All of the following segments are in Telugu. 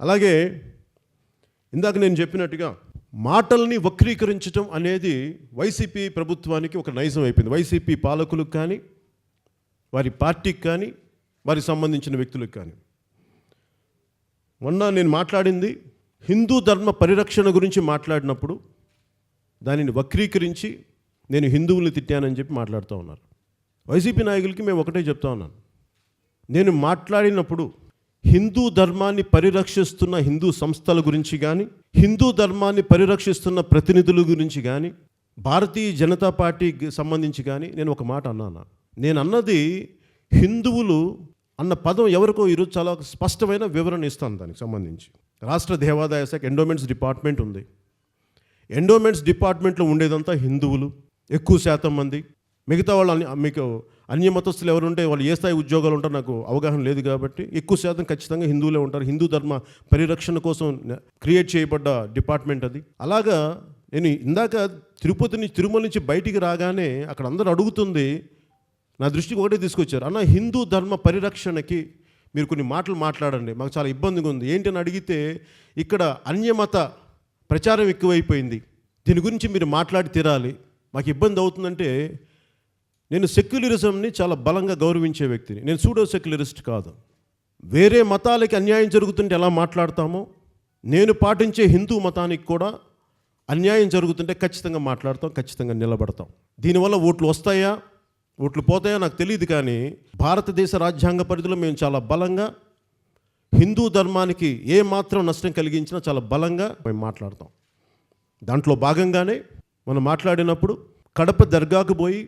అలాగే ఇందాక నేను చెప్పినట్టుగా మాటల్ని వక్రీకరించడం అనేది వైసీపీ ప్రభుత్వానికి ఒక నైజం అయిపోయింది. వైసీపీ పాలకులకు కానీ, వారి పార్టీకి కానీ, వారికి సంబంధించిన వ్యక్తులకు కానీ. మొన్న నేను మాట్లాడింది హిందూ ధర్మ పరిరక్షణ గురించి మాట్లాడినప్పుడు దానిని వక్రీకరించి నేను హిందువుల్ని తిట్టానని చెప్పి మాట్లాడుతూ ఉన్నారు. వైసీపీ నాయకులకి మేము ఒకటే చెప్తా ఉన్నాను, నేను మాట్లాడినప్పుడు హిందూ ధర్మాన్ని పరిరక్షిస్తున్న హిందూ సంస్థల గురించి కానీ, హిందూ ధర్మాన్ని పరిరక్షిస్తున్న ప్రతినిధుల గురించి కానీ, భారతీయ జనతా పార్టీకి సంబంధించి కానీ నేను ఒక మాట అన్నాను. నేను అన్నది హిందువులు అన్న పదం ఎవరికో ఈరోజు చాలా స్పష్టమైన వివరణ ఇస్తాను. దానికి సంబంధించి రాష్ట్ర దేవాదాయ శాఖ ఎండోమెంట్స్ డిపార్ట్మెంట్ ఉంది. ఎండోమెంట్స్ డిపార్ట్మెంట్లో ఉండేదంతా హిందువులు ఎక్కువ శాతం మంది. మిగతా వాళ్ళు మీకు అన్య మతస్థులు ఎవరు ఉంటే వాళ్ళు ఏ స్థాయి ఉద్యోగాలు ఉంటారో నాకు అవగాహన లేదు కాబట్టి ఎక్కువ శాతం ఖచ్చితంగా హిందువులే ఉంటారు. హిందూ ధర్మ పరిరక్షణ కోసం క్రియేట్ చేయబడ్డ డిపార్ట్మెంట్ అది. అలాగా నేను ఇందాక తిరుమల నుంచి బయటికి రాగానే అక్కడ అందరూ అడుగుతుంది, నా దృష్టికి ఒకటే తీసుకొచ్చారు, అన్న హిందూ ధర్మ పరిరక్షణకి మీరు కొన్ని మాటలు మాట్లాడండి, మాకు చాలా ఇబ్బందిగా ఉంది. ఏంటని అడిగితే ఇక్కడ అన్యమత ప్రచారం ఎక్కువైపోయింది, దీని గురించి మీరు మాట్లాడి తీరాలి, మాకు ఇబ్బంది అవుతుందంటే. నేను సెక్యులరిజంని చాలా బలంగా గౌరవించే వ్యక్తిని. నేను సూడో సెక్యులరిస్ట్ కాదు. వేరే మతాలకి అన్యాయం జరుగుతుంటే ఎలా మాట్లాడతామో నేను పాటించే హిందూ మతానికి కూడా అన్యాయం జరుగుతుంటే ఖచ్చితంగా మాట్లాడతాం, ఖచ్చితంగా నిలబడతాం. దీనివల్ల ఓట్లు వస్తాయా ఓట్లు పోతాయా నాకు తెలియదు, కానీ భారతదేశ రాజ్యాంగ పరిధిలో మేము చాలా బలంగా హిందూ ధర్మానికి ఏ మాత్రం నష్టం కలిగించినా చాలా బలంగా మేము మాట్లాడతాం. దాంట్లో భాగంగానే మనం మాట్లాడినప్పుడు కడప దర్గాకు పోయి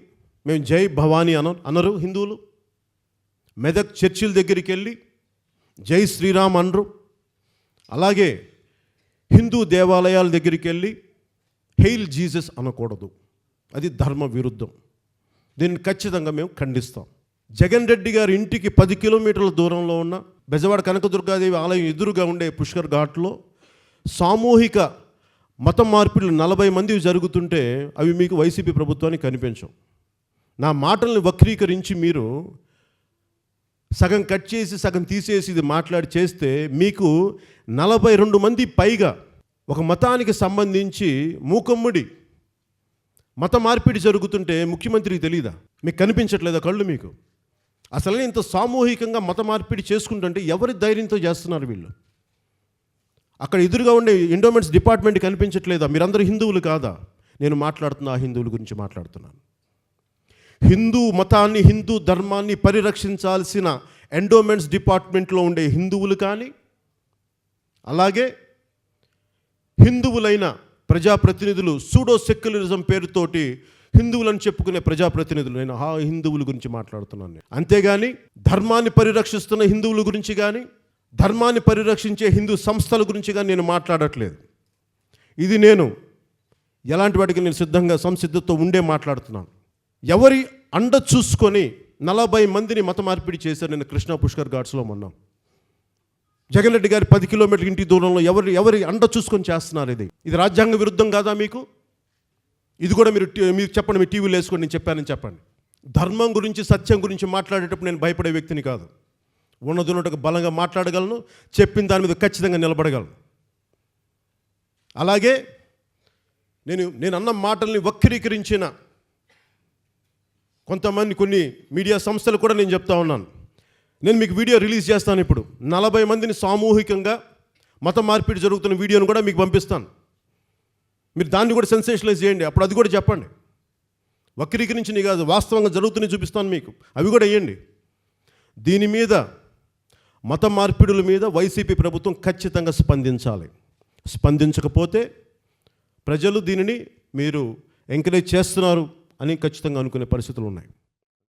మేము జై భవానీ అనరు హిందువులు. మెదక్ చర్చిల దగ్గరికి వెళ్ళి జై శ్రీరామ్ అనరు. అలాగే హిందూ దేవాలయాల దగ్గరికి వెళ్ళి హెయిల్ జీసస్ అనకూడదు, అది ధర్మ విరుద్ధం. దీన్ని ఖచ్చితంగా మేము ఖండిస్తాం. జగన్ రెడ్డి గారి ఇంటికి 10 కిలోమీటర్ల దూరంలో ఉన్న బెజవాడ కనకదుర్గాదేవి ఆలయం ఎదురుగా ఉండే పుష్కర్ ఘాట్లో సామూహిక మత మార్పిడులు 40 మంది జరుగుతుంటే అవి మీకు వైసీపీ ప్రభుత్వానికి కనిపించవు. నా మాటల్ని వక్రీకరించి మీరు సగం కట్ చేసి సగం తీసేసి ఇది మాట్లాడి చేస్తే మీకు 42 మంది పైగా ఒక మతానికి సంబంధించి మూకమ్ముడి మత మార్పిడి జరుగుతుంటే ముఖ్యమంత్రికి తెలియదా? మీకు కనిపించట్లేదా కళ్ళు? మీకు అసలే ఇంత సామూహికంగా మత మార్పిడి చేసుకుంటుంటే ఎవరి ధైర్యంతో చేస్తున్నారు వీళ్ళు? అక్కడ ఎదురుగా ఉండే ఎండోమెంట్స్ డిపార్ట్మెంట్ కనిపించట్లేదా? మీరందరూ హిందువులు కాదా? నేను మాట్లాడుతున్నా ఆ హిందువుల గురించి మాట్లాడుతున్నాను. హిందూ మతాన్ని, హిందూ ధర్మాన్ని పరిరక్షించాల్సిన ఎండోమెంట్స్ డిపార్ట్మెంట్లో ఉండే హిందువులు కానీ, అలాగే హిందువులైన ప్రజాప్రతినిధులు సూడో సెక్యులరిజం పేరుతోటి హిందువులని చెప్పుకునే ప్రజాప్రతినిధులు, నేను ఆ హిందువుల గురించి మాట్లాడుతున్నాను. అంతేగాని ధర్మాన్ని పరిరక్షిస్తున్న హిందువుల గురించి కానీ, ధర్మాన్ని పరిరక్షించే హిందూ సంస్థల గురించి కానీ నేను మాట్లాడట్లేదు. ఇది నేను ఎలాంటి వాటికి నేను సంసిద్ధతో ఉండే మాట్లాడుతున్నాను. ఎవరి అండ చూసుకొని 40 మందిని మత మార్పిడి చేశారు నేను కృష్ణా పుష్కర్ ఘాట్స్లో మొన్న. జగన్ రెడ్డి గారి 10 కిలోమీటర్ల ఇంటి దూరంలో ఎవరి అండ చూసుకొని చేస్తున్నారు? ఇది రాజ్యాంగ విరుద్ధం కాదా మీకు? ఇది కూడా మీరు చెప్పండి, మీ టీవీలో వేసుకొని నేను చెప్పానని చెప్పండి. ధర్మం గురించి, సత్యం గురించి మాట్లాడేటప్పుడు నేను భయపడే వ్యక్తిని కాదు. ఉన్నట్టుగా బలంగా మాట్లాడగలను, చెప్పిన దాని మీద ఖచ్చితంగా నిలబడగలను. అలాగే నేను అన్న మాటల్ని వక్రీకరించిన కొన్ని మీడియా సంస్థలు కూడా నేను చెప్తా ఉన్నాను. నేను మీకు వీడియో రిలీజ్ చేస్తాను ఇప్పుడు. 40 మందిని సామూహికంగా మత మార్పిడి జరుగుతున్న వీడియోను కూడా మీకు పంపిస్తాను. మీరు దాన్ని కూడా సెన్సేషనలైజ్ చేయండి. అప్పుడు అది కూడా చెప్పండి. వక్రీకరించి కాదు, వాస్తవంగా జరుగుతున్నాయి చూపిస్తాను మీకు, అవి కూడా వేయండి. దీని మీద, మత మార్పిడుల మీద వైసీపీ ప్రభుత్వం ఖచ్చితంగా స్పందించాలి. స్పందించకపోతే ప్రజలు దీనిని మీరు ఎంకరేజ్ చేస్తున్నారు అని ఖచ్చితంగా అనుకునే పరిస్థితులు ఉన్నాయి.